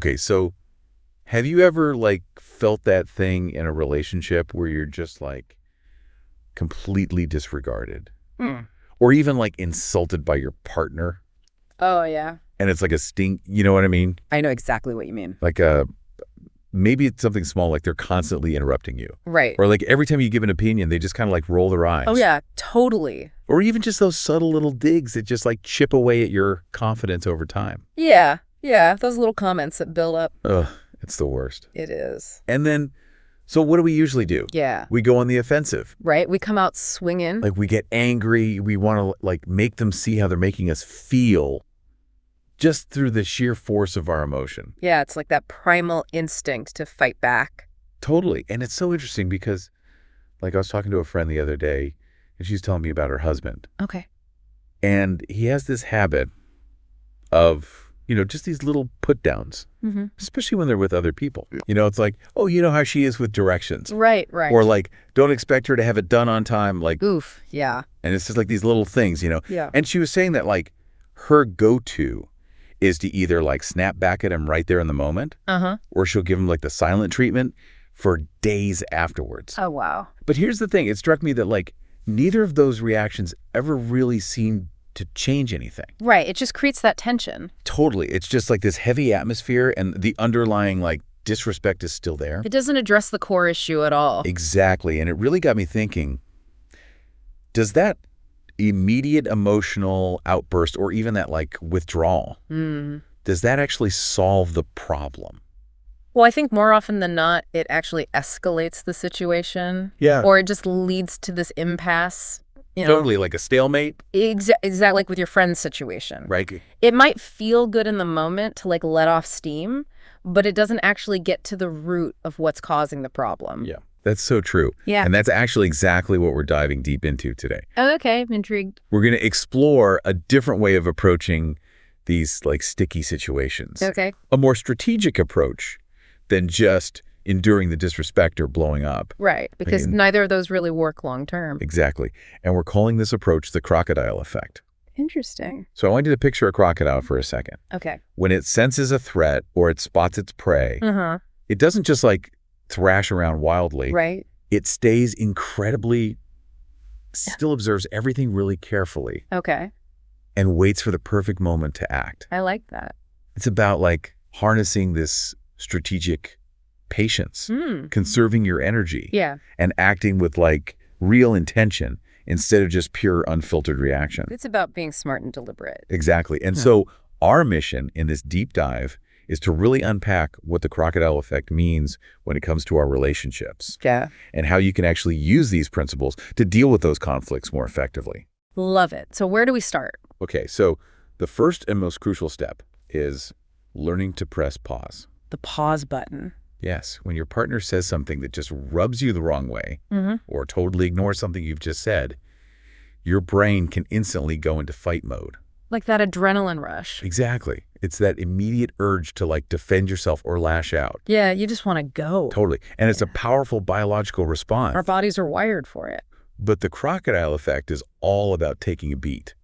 Okay, so have you ever like felt that thing in a relationship where you're just like completely disregarded Mm. or even like insulted by your partner Oh, yeah. and it's like a sting, you know what I mean? I know exactly what you mean. Like maybe it's something small like they're constantly interrupting you. Right. Or like every time you give an opinion, they just kind of like roll their eyes. Oh, yeah, totally. Or even just those subtle little digs that just like chip away at your confidence over time. Yeah, yeah, those little comments that build up. Ugh, it's the worst. It is. And then, so what do we usually do? Yeah. We go on the offensive. Right? We come out swinging. Like we get angry. We want to like make them see how they're making us feel just through the sheer force of our emotion. Yeah, it's like that primal instinct to fight back. Totally. And it's so interesting because like I was talking to a friend the other day and she's telling me about her husband. Okay. And he has this habit of, just these little put downs, especially when they're with other people. It's like, oh, you know how she is with directions. Right, right. Or like, don't expect her to have it done on time. Like, oof, yeah. and it's just like these little things, Yeah. And she was saying that like her go-to is to either like snap back at him right there in the moment, or she'll give him like the silent treatment for days afterwards. Oh, wow. But here's the thing. It struck me that like neither of those reactions ever really seemed to change anything. Right. It just creates that tension. Totally. It's just like this heavy atmosphere and the underlying like disrespect is still there. It doesn't address the core issue at all. Exactly. And it really got me thinking, does that immediate emotional outburst or even that like withdrawal, does that actually solve the problem? Well, I think more often than not, it actually escalates the situation. Yeah. Or it just leads to this impasse. Totally, like a stalemate. Exactly, like with your friend's situation. Right. It might feel good in the moment to like let off steam, but it doesn't actually get to the root of what's causing the problem. Yeah, that's so true. Yeah. And that's actually exactly what we're diving deep into today. Oh, okay. I'm intrigued. We're going to explore a different way of approaching these like sticky situations. Okay. A more strategic approach than just enduring the disrespect or blowing up. Right, because neither of those really work long term. Exactly. And we're calling this approach the crocodile effect. Interesting. So I want you to picture a crocodile for a second. Okay. When it senses a threat or it spots its prey, it doesn't just like thrash around wildly. Right. It stays incredibly, still observes everything really carefully. Okay. And waits for the perfect moment to act. I like that. It's about like harnessing this strategic patience, conserving your energy, and acting with like real intention instead of just pure unfiltered reaction. It's about being smart and deliberate. Exactly. And so our mission in this deep dive is to really unpack what the crocodile effect means when it comes to our relationships. Yeah. And how you can actually use these principles to deal with those conflicts more effectively. Love it. So where do we start? Okay, so the first and most crucial step is learning to press pause. The pause button. Yes, when your partner says something that just rubs you the wrong way or totally ignores something you've just said, your brain can instantly go into fight mode. Like that adrenaline rush. Exactly. It's that immediate urge to like defend yourself or lash out. Yeah, you just want to go. Totally. And it's a powerful biological response. Our bodies are wired for it. But the crocodile effect is all about taking a beat.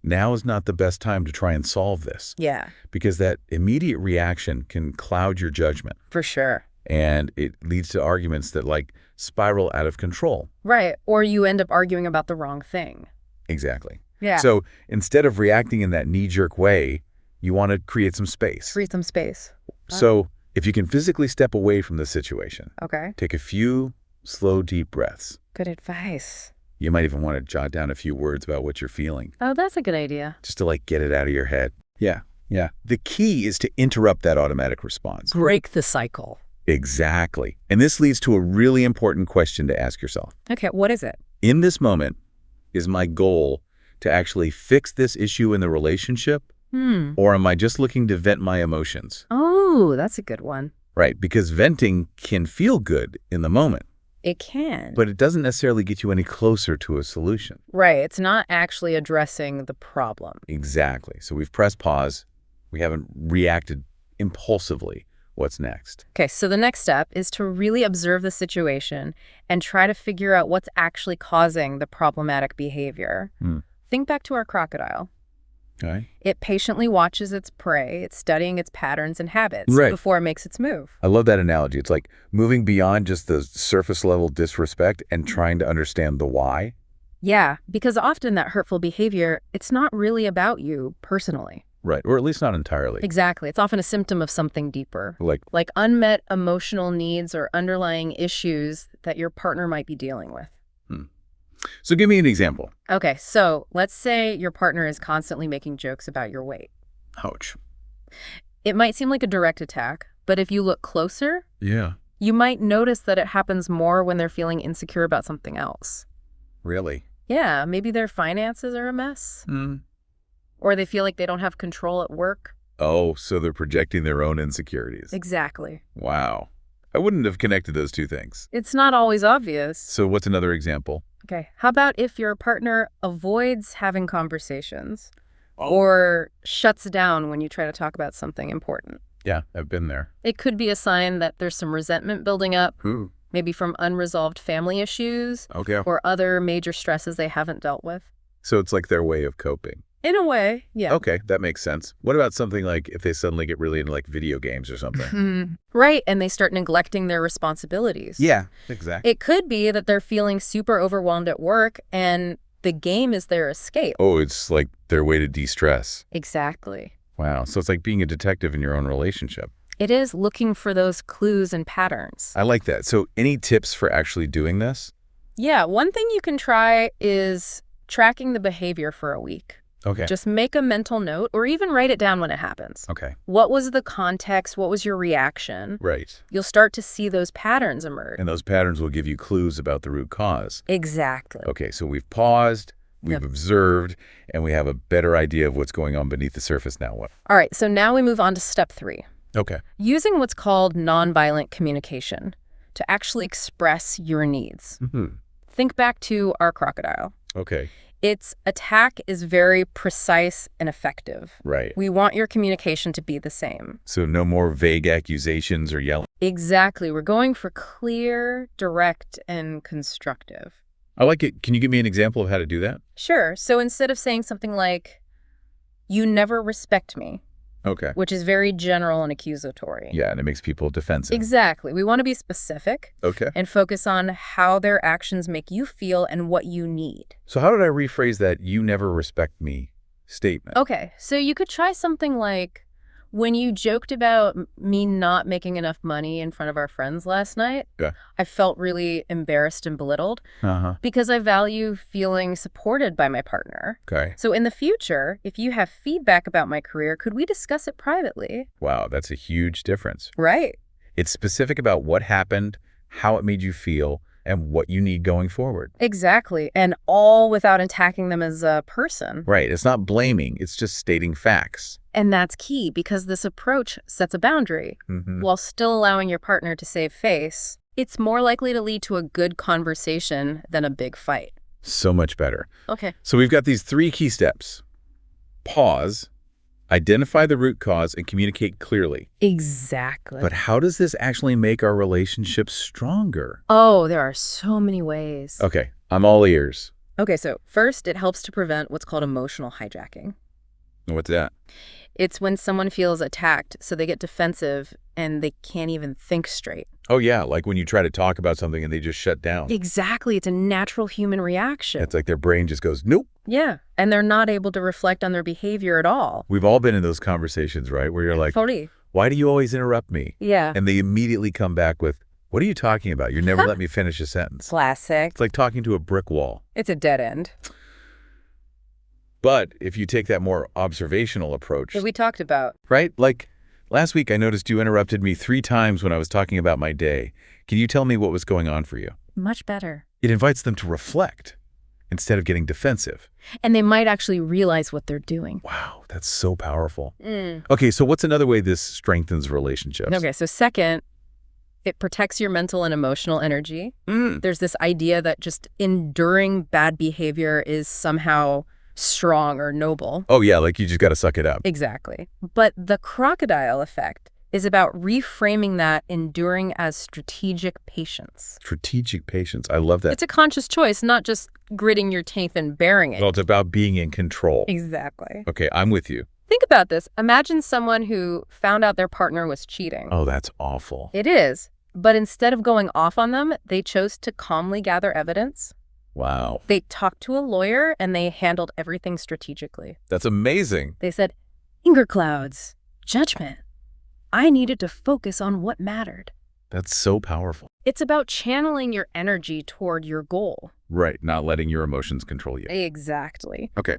Now is not the best time to try and solve this. Yeah. Because that immediate reaction can cloud your judgment. For sure. And it leads to arguments that like spiral out of control. Right. Or you end up arguing about the wrong thing. Exactly. Yeah. So instead of reacting in that knee-jerk way, you want to create some space. Create some space. So if you can physically step away from the situation, okay, take a few slow, deep breaths. Good advice. You might even want to jot down a few words about what you're feeling. Oh, that's a good idea. Just to like get it out of your head. Yeah. The key is to interrupt that automatic response. Break the cycle. Exactly. And this leads to a really important question to ask yourself. Okay, what is it? In this moment, is my goal to actually fix this issue in the relationship? Or am I just looking to vent my emotions? Oh, that's a good one. Right, because venting can feel good in the moment. It can. But it doesn't necessarily get you any closer to a solution. Right. It's not actually addressing the problem. Exactly. So we've pressed pause. We haven't reacted impulsively. What's next? Okay, so the next step is to really observe the situation and try to figure out what's actually causing the problematic behavior. Think back to our crocodile. Okay. It patiently watches its prey. It's studying its patterns and habits Right. before it makes its move. I love that analogy. It's like moving beyond just the surface level disrespect and trying to understand the why. Yeah, because often that hurtful behavior, it's not really about you personally. Right. Or at least not entirely. Exactly. It's often a symptom of something deeper. Like Unmet emotional needs or underlying issues that your partner might be dealing with. So give me an example. Okay, so let's say your partner is constantly making jokes about your weight. Ouch. It might seem like a direct attack, but if you look closer, Yeah. you might notice that it happens more when they're feeling insecure about something else. Really? Yeah, maybe their finances are a mess. Or they feel like they don't have control at work. Oh, so they're projecting their own insecurities. Exactly. Wow. I wouldn't have connected those two things. It's not always obvious. So what's another example? Okay, how about if your partner avoids having conversations or shuts down when you try to talk about something important? Yeah, I've been there. It could be a sign that there's some resentment building up, Ooh. maybe from unresolved family issues Okay. or other major stresses they haven't dealt with. So it's like their way of coping. In a way, yeah. Okay, that makes sense. What about something like if they suddenly get really into like video games or something? Right, and they start neglecting their responsibilities. Yeah, exactly. It could be that they're feeling super overwhelmed at work and the game is their escape. Oh, it's like their way to de-stress. Exactly. Wow. So it's like being a detective in your own relationship. It is looking for those clues and patterns. I like that. So any tips for actually doing this? Yeah, one thing you can try is tracking the behavior for a week. Okay. Just make a mental note or even write it down when it happens. Okay. What was the context? What was your reaction? Right. You'll start to see those patterns emerge. And those patterns will give you clues about the root cause. Exactly. Okay, so we've paused, we've observed, and we have a better idea of what's going on beneath the surface now. What? All right, so now we move on to step 3. Okay. Using what's called nonviolent communication to actually express your needs. Think back to our crocodile. Okay. Its attack is very precise and effective. Right. We want your communication to be the same. So no more vague accusations or yelling. Exactly. We're going for clear, direct, and constructive. I like it. Can you give me an example of how to do that? Sure. So instead of saying something like, "You never respect me," Okay. which is very general and accusatory. Yeah, and it makes people defensive. Exactly. We want to be specific Okay. and focus on how their actions make you feel and what you need. So how did I rephrase that "you never respect me" statement? Okay, so you could try something like, when you joked about me not making enough money in front of our friends last night, Yeah. I felt really embarrassed and belittled Uh-huh. because I value feeling supported by my partner. Okay. So in the future, if you have feedback about my career, could we discuss it privately? Wow, that's a huge difference. Right. It's specific about what happened, how it made you feel, and what you need going forward. Exactly. And all without attacking them as a person. Right. It's not blaming. It's just stating facts. And that's key because this approach sets a boundary while still allowing your partner to save face. It's more likely to lead to a good conversation than a big fight. So much better. Okay. So we've got these 3 key steps. Pause, identify the root cause, and communicate clearly. Exactly. But how does this actually make our relationship stronger? Oh, there are so many ways. Okay, I'm all ears. Okay, so first, it helps to prevent what's called emotional hijacking. What's that? It's when someone feels attacked, so they get defensive and they can't even think straight. Oh, yeah, like when you try to talk about something and they just shut down. Exactly. It's a natural human reaction. It's like their brain just goes, nope. Yeah, and they're not able to reflect on their behavior at all. We've all been in those conversations, right? Where you're like, Totally. why do you always interrupt me? Yeah. And they immediately come back with, what are you talking about? You never let me finish a sentence. Classic. It's like talking to a brick wall. It's a dead end. But if you take that more observational approach, That we talked about. right? Like last week, I noticed you interrupted me 3 times when I was talking about my day. Can you tell me what was going on for you? Much better. It invites them to reflect instead of getting defensive. And they might actually realize what they're doing. Wow, that's so powerful. Okay, so what's another way this strengthens relationships? Okay, so second, it protects your mental and emotional energy. There's this idea that just enduring bad behavior is somehow strong or noble. Oh, yeah, like you just got to suck it up. Exactly. But the crocodile effect is about reframing that enduring as strategic patience. Strategic patience. I love that. It's a conscious choice, not just gritting your teeth and bearing it. Well, it's about being in control. Exactly. Okay, I'm with you. Think about this. Imagine someone who found out their partner was cheating. Oh, that's awful. It is. But instead of going off on them, they chose to calmly gather evidence. Wow. They talked to a lawyer and they handled everything strategically. That's amazing. They said, anger clouds, judgment. I needed to focus on what mattered. That's so powerful. It's about channeling your energy toward your goal. Right, not letting your emotions control you. Exactly. Okay.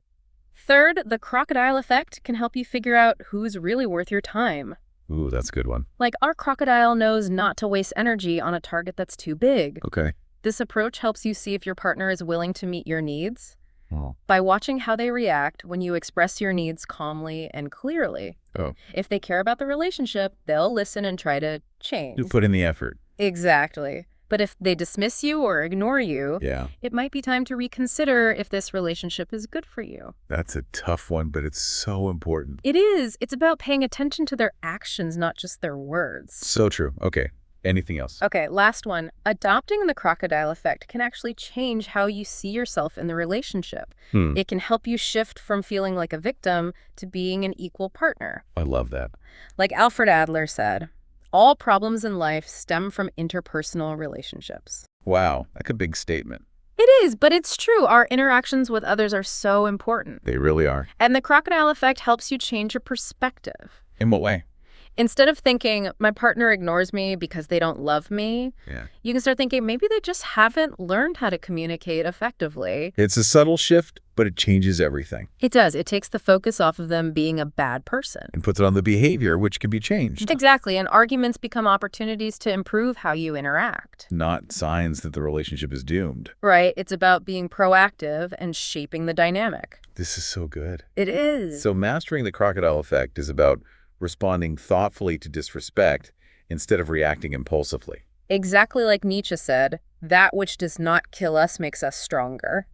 Third, the crocodile effect can help you figure out who's really worth your time. Ooh, that's a good one. Like our crocodile knows not to waste energy on a target that's too big. Okay. This approach helps you see if your partner is willing to meet your needs Oh. by watching how they react when you express your needs calmly and clearly. Oh. If they care about the relationship, they'll listen and try to change. You put in the effort. Exactly. But if they dismiss you or ignore you, it might be time to reconsider if this relationship is good for you. That's a tough one, but it's so important. It is. It's about paying attention to their actions, not just their words. So true. Okay. Anything else? Okay, last one. Adopting the crocodile effect can actually change how you see yourself in the relationship. It can help you shift from feeling like a victim to being an equal partner. I love that. Like Alfred Adler said, all problems in life stem from interpersonal relationships. Wow, that's a big statement. It is, but it's true. Our interactions with others are so important. They really are. And the crocodile effect helps you change your perspective. In what way? Instead of thinking, my partner ignores me because they don't love me, you can start thinking, maybe they just haven't learned how to communicate effectively. It's a subtle shift, but it changes everything. It does. It takes the focus off of them being a bad person. And puts it on the behavior, which can be changed. Exactly. And arguments become opportunities to improve how you interact. Not signs that the relationship is doomed. Right. It's about being proactive and shaping the dynamic. This is so good. It is. So mastering the crocodile effect is about responding thoughtfully to disrespect instead of reacting impulsively. Exactly like Nietzsche said, that which does not kill us makes us stronger.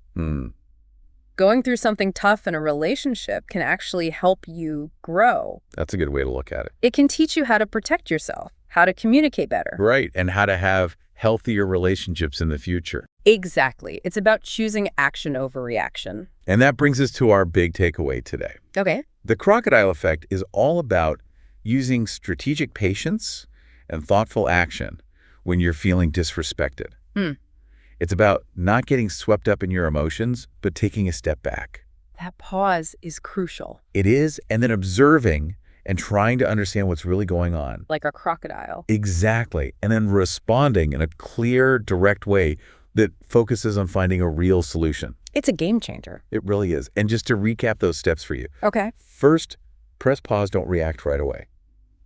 Going through something tough in a relationship can actually help you grow. That's a good way to look at it. It can teach you how to protect yourself, how to communicate better. Right, and how to have healthier relationships in the future. Exactly. It's about choosing action over reaction. And that brings us to our big takeaway today. Okay. The crocodile effect is all about using strategic patience and thoughtful action when you're feeling disrespected. It's about not getting swept up in your emotions, but taking a step back. That pause is crucial. It is, and then observing and trying to understand what's really going on. Like a crocodile. Exactly. And then responding in a clear, direct way that focuses on finding a real solution. It's a game changer. It really is. And just to recap those steps for you. Okay. First, press pause, don't react right away.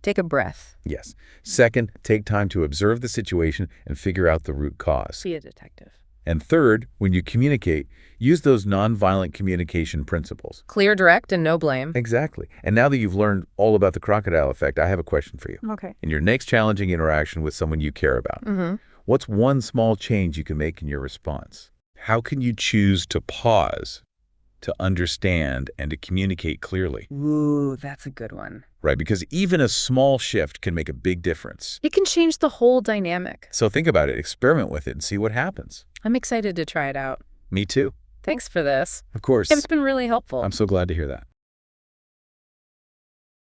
Take a breath. Yes. Second, take time to observe the situation and figure out the root cause. Be a detective. And third, when you communicate, use those nonviolent communication principles. Clear, direct, and no blame. Exactly. And now that you've learned all about the crocodile effect, I have a question for you. Okay. In your next challenging interaction with someone you care about, what's one small change you can make in your response? How can you choose to pause, to understand, and to communicate clearly? Ooh, that's a good one. Right, because even a small shift can make a big difference. It can change the whole dynamic. So think about it, experiment with it, and see what happens. I'm excited to try it out. Me too. Thanks for this. Of course. It's been really helpful. I'm so glad to hear that.